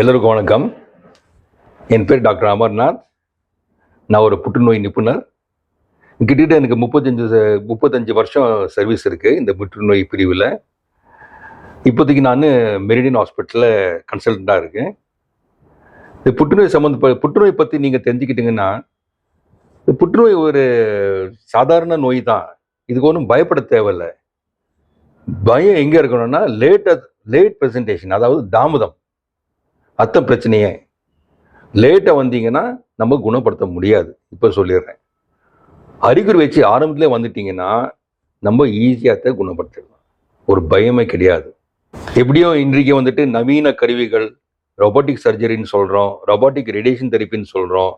எல்லோருக்கும் வணக்கம். என் பேர் டாக்டர் அமர்நாத். நான் ஒரு புற்றுநோய் நிபுணர். கிட்டத்தட்ட எனக்கு 35 வருஷம் சர்வீஸ் இருக்குது இந்த புற்றுநோய் பிரிவில். இப்போதைக்கு நான் மெரிடியன் ஹாஸ்பிட்டலில் கன்சல்டண்ட்டாக இருக்கேன். இந்த புற்றுநோய் பற்றி நீங்கள் தெரிஞ்சுக்கிட்டீங்கன்னா, இந்த புற்றுநோய் ஒரு சாதாரண நோய் தான். இதுக்கு ஒன்றும் பயப்பட தேவையில்லை. பயம் எங்கே இருக்கணும்னா லேட் ப்ரெசன்டேஷன், அதாவது தாமதம். அத்தனை பிரச்சனையே லேட்டாக வந்தீங்கன்னா நம்ம குணப்படுத்த முடியாது. இப்போ சொல்லிடுறேன். அறிகுறி வச்சு ஆரம்பத்திலே வந்துட்டீங்கன்னா நம்ம ஈஸியாக குணப்படுத்திடலாம். ஒரு பயமே கிடையாது. எப்படியும் இன்றைக்கு வந்துட்டு நவீன கருவிகள், ரொபாட்டிக் சர்ஜரின்னு சொல்கிறோம், ரொபாட்டிக் ரேடியேஷன் தெரப்பின்னு சொல்கிறோம்,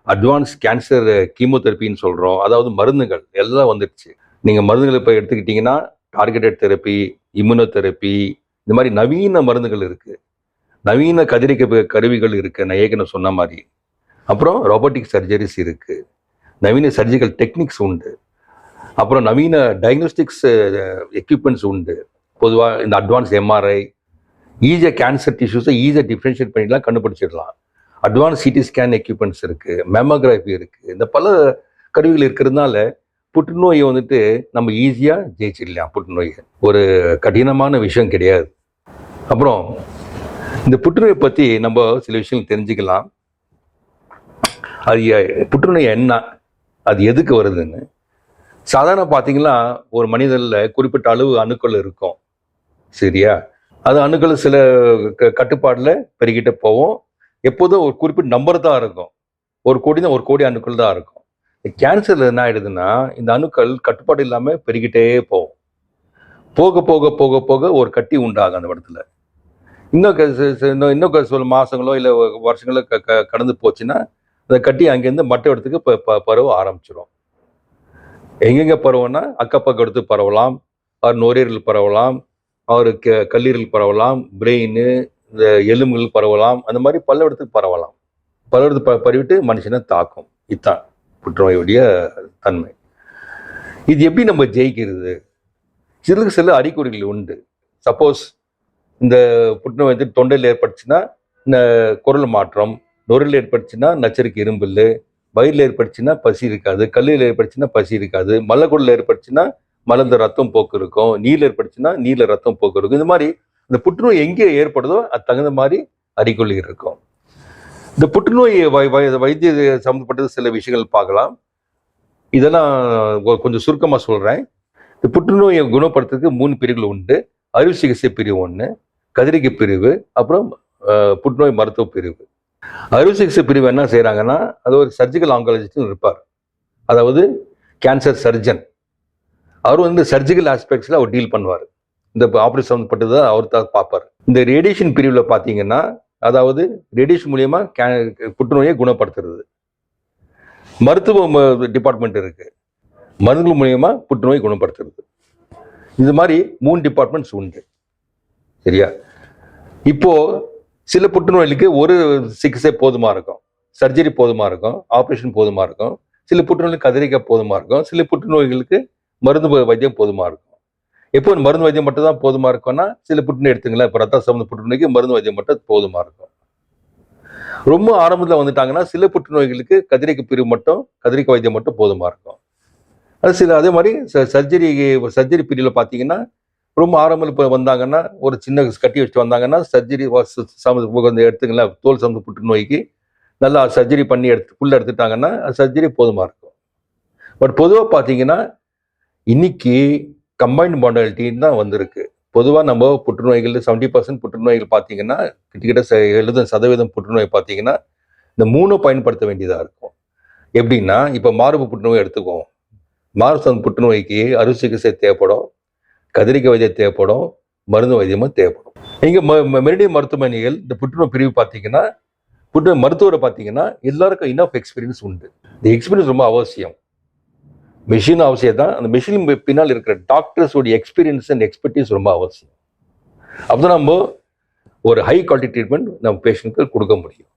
அட்வான்ஸ் கேன்சர் கீமோதெரப்பின்னு சொல்கிறோம். அதாவது மருந்துகள் எல்லாம் வந்துடுச்சு. நீங்கள் மருந்துகள் இப்போ எடுத்துக்கிட்டிங்கன்னா டார்கெட்டட் தெரப்பி, இம்யூனோதெரப்பி, இந்த மாதிரி நவீன மருந்துகள் இருக்குது. நவீன கதிரிக்க கருவிகள் இருக்குது, நான் ஏற்கனவே சொன்ன மாதிரி. அப்புறம் ரோபோட்டிக் சர்ஜரிஸ் இருக்குது, நவீன சர்ஜிக்கல் டெக்னிக்ஸ் உண்டு, அப்புறம் நவீன டயக்னோஸ்டிக்ஸ் எக்யூப்மெண்ட்ஸ் உண்டு. பொதுவாக இந்த அட்வான்ஸ் எம்ஆர்ஐ, ஈஸியாக கேன்சர் டிஷ்யூஸை ஈஸியாக டிஃப்ரென்ஷியேட் பண்ணிடலாம், கண்டுபிடிச்சிடலாம். அட்வான்ஸ் சிடி ஸ்கேன் எக்யூப்மெண்ட்ஸ் இருக்குது, மெமோகிராஃபி இருக்குது. இந்த பல கருவிகள் இருக்கிறதுனால புற்றுநோயை வந்துட்டு நம்ம ஈஸியாக ஜெயிச்சிடலாம். புற்றுநோய் ஒரு கடினமான விஷயம் கிடையாது. அப்புறம் இந்த புற்றுநோயை பற்றி நம்ம சில விஷயங்கள் தெரிஞ்சுக்கலாம். அது புற்றுநோய் என்ன, அது எதுக்கு வருதுன்னு. சாதாரண பார்த்தீங்கன்னா ஒரு மனிதனில் குறிப்பிட்ட அளவு அணுக்கள் இருக்கும், சரியா? அது அணுக்கள் சில கட்டுப்பாடில் பெருகிட்ட போவோம். எப்போதும் ஒரு குறிப்பிட்ட நம்பர் தான் இருக்கும். ஒரு கோடி அணுக்கள் தான் இருக்கும். கேன்சரில் என்ன ஆயிடுதுன்னா இந்த அணுக்கள் கட்டுப்பாடு இல்லாமல் பெருகிட்டே போகும். போக போக போக போக ஒரு கட்டி உண்டாகும் அந்த இடத்துல. இன்னும் சில மாதங்களோ இல்லை வருஷங்களோ கடந்து போச்சுன்னா அந்த கட்டி அங்கேருந்து மற்ற இடத்துக்கு பரவ ஆரம்பிச்சிடும். எங்கெங்கே பரவும்னா அக்கப்பக்கம் எடுத்து பரவலாம், அவர் நுரையீரல் பரவலாம், அவருக்கு கல்லீரல் பரவலாம், பிரெயின், இந்த எலும்புகள் பரவலாம். அந்த மாதிரி பல இடத்துக்கு பரவலாம். பல இடத்துக்கு பரவிட்டு மனுஷனை தாக்கும். இதுதான் புற்றுநோயுடைய தன்மை. இது எப்படி நம்ம ஜெயிக்கிறது? சில அறிகுறிகள் உண்டு. சப்போஸ் இந்த புற்றுநோய் வந்து தொண்டையில் ஏற்பட்டுச்சுன்னா இந்த குரல் மாற்றம், நுரையில் ஏற்பட்டுச்சுன்னா நச்சரிக்கை இரும்பல், வயிறில் ஏற்பட்டுச்சுன்னா பசி இருக்காது, கல்லீரல் ஏற்பட்டுச்சுன்னா பசி இருக்காது, மலைக்குடலில் ஏற்பட்டுச்சுன்னா மலர்ந்த ரத்தம் போக்கு இருக்கும், நீரில் ஏற்பட்டுச்சுன்னா நீரில் ரத்தம் போக்கு இருக்கும். இந்த மாதிரி இந்த புற்றுநோய் எங்கே ஏற்படுதோ அது தகுந்த மாதிரி அறிகுறி இருக்கும். இந்த புற்றுநோய் வைத்திய சம்மந்தப்பட்டது சில விஷயங்கள் பார்க்கலாம். இதெல்லாம் கொஞ்சம் சுருக்கமாக சொல்கிறேன். இந்த புற்றுநோயை குணப்படுத்துறதுக்கு 3 பிரிவுகள் உண்டு. அறுவை சிகிச்சை பிரிவு 1, கதிரிக்கை பிரிவு, அப்புறம் புற்றுநோய் மருத்துவ பிரிவு. அறுவை சிகிச்சை பிரிவு என்ன செய்கிறாங்கன்னா, அது ஒரு சர்ஜிக்கல் ஆங்காலஜிஸ்ட்னு இருப்பார். அதாவது கேன்சர் சர்ஜன். அவர் வந்து சர்ஜிக்கல் ஆஸ்பெக்ட்ஸில் அவர் டீல் பண்ணுவார். இந்த ஆப்ரேஷன் சம்மந்தப்பட்டதை அவர் தான் பார்ப்பார். இந்த ரேடியேஷன் பிரிவில் பார்த்தீங்கன்னா, அதாவது ரேடியேஷன் மூலியமா புற்றுநோயை குணப்படுத்துறது. மருத்துவ டிபார்ட்மெண்ட் இருக்கு, மருந்துகள் மூலியமா புற்றுநோய் குணப்படுத்துறது. இந்த மாதிரி 3 டிபார்ட்மெண்ட்ஸ் உண்டு, சரியா? இப்போ சில புற்றுநோய்களுக்கு ஒரு சிகிச்சை போதுமா இருக்கும், சர்ஜரி போதுமா இருக்கும், ஆப்ரேஷன் போதுமா இருக்கும். சில புற்றுநோய்களுக்கு கதிரிக்காய் போதுமா இருக்கும், சில புற்றுநோய்களுக்கு மருந்து வைத்தியம் போதுமா இருக்கும். எப்போ மருந்து வைத்தியம் மட்டும் தான் போதுமா இருக்கும்னா, சில புற்றுநோய் எடுத்துங்களேன், இப்போ ரத்த சம்பந்த புற்றுநோய்க்கு மருந்து வைத்தியம் மட்டும் போதுமா இருக்கும். ரொம்ப ஆரம்பத்தில் வந்துட்டாங்கன்னா சில புற்றுநோய்களுக்கு கதிரிக்காய் வைத்தியம் மட்டும் போதுமா இருக்கும். அதே மாதிரி சர்ஜரி பீரியடில் பார்த்தீங்கன்னா ரொம்ப ஆரம்பத்தில் இப்போ வந்தாங்கன்னா ஒரு சின்ன கட்டி வச்சுட்டு வந்தாங்கன்னா சர்ஜரி எடுத்துங்களேன், தோல் சம்பந்த புற்றுநோய்க்கு நல்லா சர்ஜரி பண்ணி எடுத்துட்டாங்கன்னா சர்ஜரி போதுமா இருக்கும். பட் பொதுவாக பார்த்தீங்கன்னா இன்னைக்கு கம்பைன்ட் மாடாலிட்டின்னு தான் வந்திருக்கு. பொதுவாக நம்ம புற்றுநோய்கள் 70% புற்றுநோய்கள் பார்த்தீங்கன்னா கிட்டத்தட்ட 70% புற்றுநோய் பார்த்தீங்கன்னா இந்த 3 பயன்படுத்த வேண்டியதாக இருக்கும். எப்படின்னா, இப்போ மார்பு புற்றுநோய் எடுத்துக்குவோம். மார்பு புற்றுநோய்க்கு அறுவை சிகிச்சை தேவைப்படும், கதிரிக்காய் வைத்தியம் தேவைப்படும், மருந்து வைத்தியமும் தேவைப்படும். இங்கே மெரிடியன் மருத்துவமனைகள் இந்த புற்றுநோய் பிரிவு பார்த்தீங்கன்னா, புற்றுநோய் மருத்துவரை பார்த்தீங்கன்னா எல்லாருக்கும் இனஃப் எக்ஸ்பீரியன்ஸ் உண்டு. இந்த எக்ஸ்பீரியன்ஸ் ரொம்ப அவசியம். மெஷின் அவசியம் தான், அந்த மெஷின் பின்னால் இருக்கிற டாக்டர்ஸோடைய எக்ஸ்பீரியன்ஸ் அண்ட் எக்ஸ்பர்டீஸ் ரொம்ப அவசியம். அப்போ நம்ம ஒரு ஹை குவாலிட்டி ட்ரீட்மெண்ட் நம்ம பேஷண்ட்டுக்கு கொடுக்க முடியும்.